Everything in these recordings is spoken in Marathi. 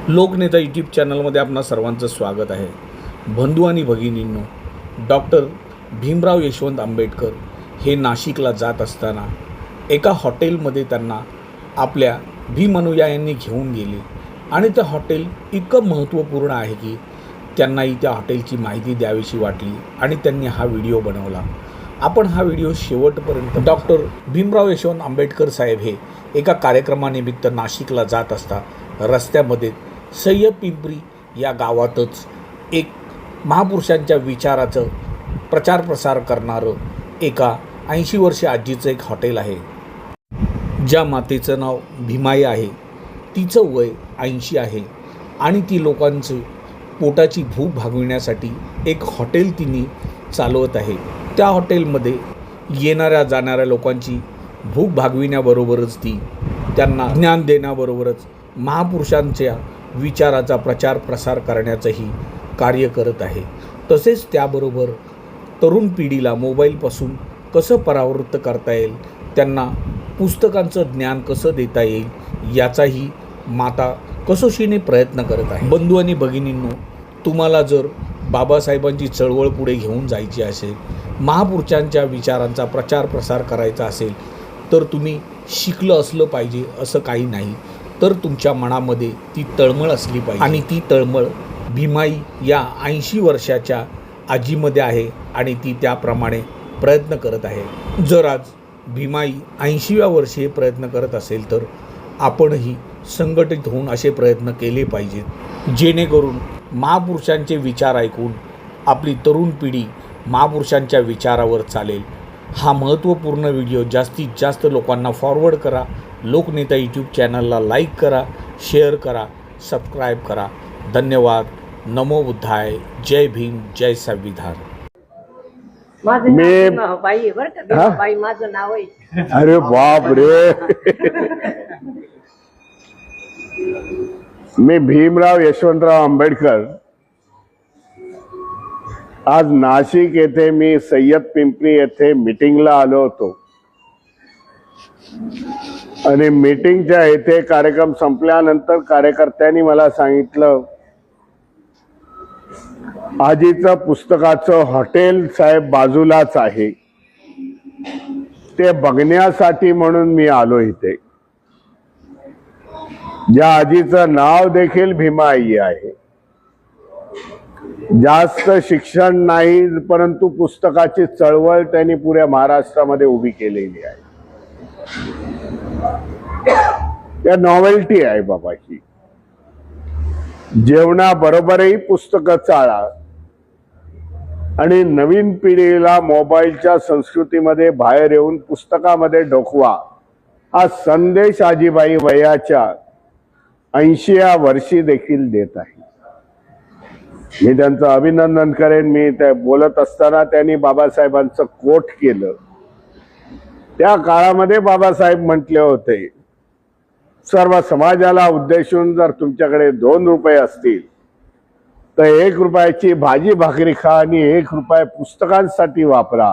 लोकनेता यूट्यूब चॅनलमध्ये आपणा सर्वांचं स्वागत आहे। बंधू आणि भगिनींनो, डॉक्टर भीमराव यशवंत आंबेडकर हे नाशिकला जात असताना एका हॉटेलमध्ये त्यांना आपल्या भीम अनुयायांनी घेऊन गेले आणि ते हॉटेल इतकं महत्त्वपूर्ण आहे की त्यांनाही त्या हॉटेलची माहिती द्यावीशी वाटली आणि त्यांनी हा व्हिडिओ बनवला। आपण हा व्हिडिओ शेवटपर्यंत डॉक्टर भीमराव यशवंत आंबेडकर साहेब हे एका कार्यक्रमानिमित्त नाशिकला जात असता रस्त्यामध्ये सय्यद पिंपरी या गावातच एक महापुरुषांच्या विचाराचं प्रचार प्रसार करणारं एका 80 वर्षे आजीचं एक हॉटेल आहे। ज्या मातेचं नाव भीमाई आहे, तिचं वय 80 आहे आणि ती लोकांची पोटाची भूक भागविण्यासाठी एक हॉटेल तिने चालवत आहे। त्या हॉटेलमध्ये येणाऱ्या जाणाऱ्या लोकांची भूक भागविण्याबरोबरच ती त्यांना ज्ञान देण्याबरोबरच महापुरुषांच्या विचाराचा प्रचार प्रसार करण्याचंही कार्य करत आहे। तसेच त्याबरोबर तरुण पिढीला मोबाईलपासून कसं परावृत्त करता येईल, त्यांना पुस्तकांचं ज्ञान कसं देता येईल याचाही माता कसोशीने प्रयत्न करत आहे। बंधू आणि भगिनींनो, तुम्हाला जर बाबासाहेबांची चळवळ पुढे घेऊन जायची असेल, महापुरुषांच्या विचारांचा प्रचार प्रसार करायचा असेल तर तुम्ही शिकलं असलं पाहिजे असं काही नाही, तर तुमच्या मनामध्ये ती तळमळ असली पाहिजे आणि ती तळमळ भीमाई या 80 वर्षाच्या आजीमध्ये आहे आणि ती त्याप्रमाणे प्रयत्न करत आहे। जर आज भीमाई 80व्या वर्षी हे प्रयत्न करत असेल तर आपणही संघटित होऊन असे प्रयत्न केले पाहिजेत, जेणेकरून महापुरुषांचे विचार ऐकून आपली तरुण पिढी महापुरुषांच्या विचारावर चालेल। हा महत्त्वपूर्ण व्हिडिओ जास्तीत जास्त लोकांना फॉरवर्ड करा। लोकनेता यूट्यूब चॅनलला लाईक करा, शेअर करा, सबस्क्राईब करा। धन्यवाद। नमो बुद्धाय। जय भीम, जय संविधान। माझं नाव बाई बर का, बाई माझं नाव आहे। अरे बाप रे, मी भीमराव यशवंतराव आंबेडकर आज नाशिक येथे मी सय्यद पिंपरी येथे मीटिंगला आलो होतो आणि मीटिंगच्या येथे कार्यक्रम संपल्यानंतर कार्यकर्त्यांनी मला सांगितलं, आजीचं पुस्तकाचं हॉटेल साहेब बाजूलाच आहे, ते बघण्यासाठी म्हणून मी आलो इथे। ज्या आजीचं नाव देखील भीमाई आहे, जास्त शिक्षण नाही परंतु पुस्तकाची चळवळ त्यांनी पुऱ्या महाराष्ट्रामध्ये उभी केलेली आहे। त्या नॉवेल्टी आहे बाबाची। जेवणाबरोबरही पुस्तकं चाळा आणि नवीन पिढीला मोबाईलच्या संस्कृतीमध्ये बाहेर येऊन पुस्तकामध्ये डोकवा, हा संदेश आजीबाई वयाच्या 80व्या वर्षी देखील देत आहे। मी त्यांचं अभिनंदन करेन। मी ते बोलत असताना त्यांनी बाबासाहेबांचं कोट केलं। त्या काळामध्ये बाबासाहेब म्हटले होते, सर्व समाजाला उद्देशून जर तुमच्याकडे 2 रुपये असतील तर 1 रुपयाची भाजी भाकरी खा आणि 1 रुपया पुस्तकांसाठी वापरा,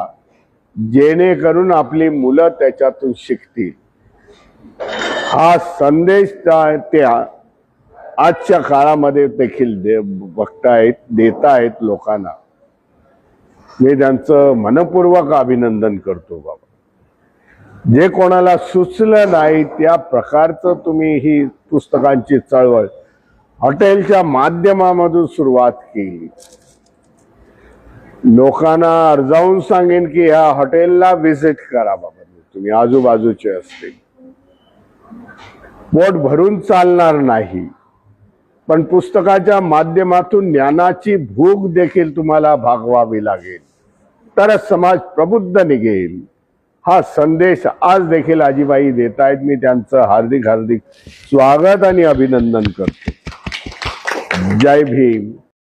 जेणेकरून आपली मुलं त्याच्यातून शिकतील। हा संदेश त्या आजच्या काळामध्ये देखील देतायत लोकांना। मी त्यांचं मनपूर्वक अभिनंदन करतो बाबा। जे कोणाला सुचलं नाही त्या प्रकारचं तुम्ही ही पुस्तकांची चळवळ हॉटेलच्या माध्यमामधून सुरुवात केली। लोकांना अर्जावून सांगेन की ह्या हॉटेलला व्हिजिट करा बाबा, तुम्ही आजूबाजूचे असतील। पोट भरून चालणार नाही, पण पुस्तकाच्या माध्यमातून ज्ञानाची भूक देखील तुम्हाला भागवावी लागेल, तरच समाज प्रबुद्ध निघेल। हा संदेश आज देखील आजीबाई देत आहेत। मी त्यांचं हार्दिक स्वागत आणि अभिनंदन करतो। जय भीम।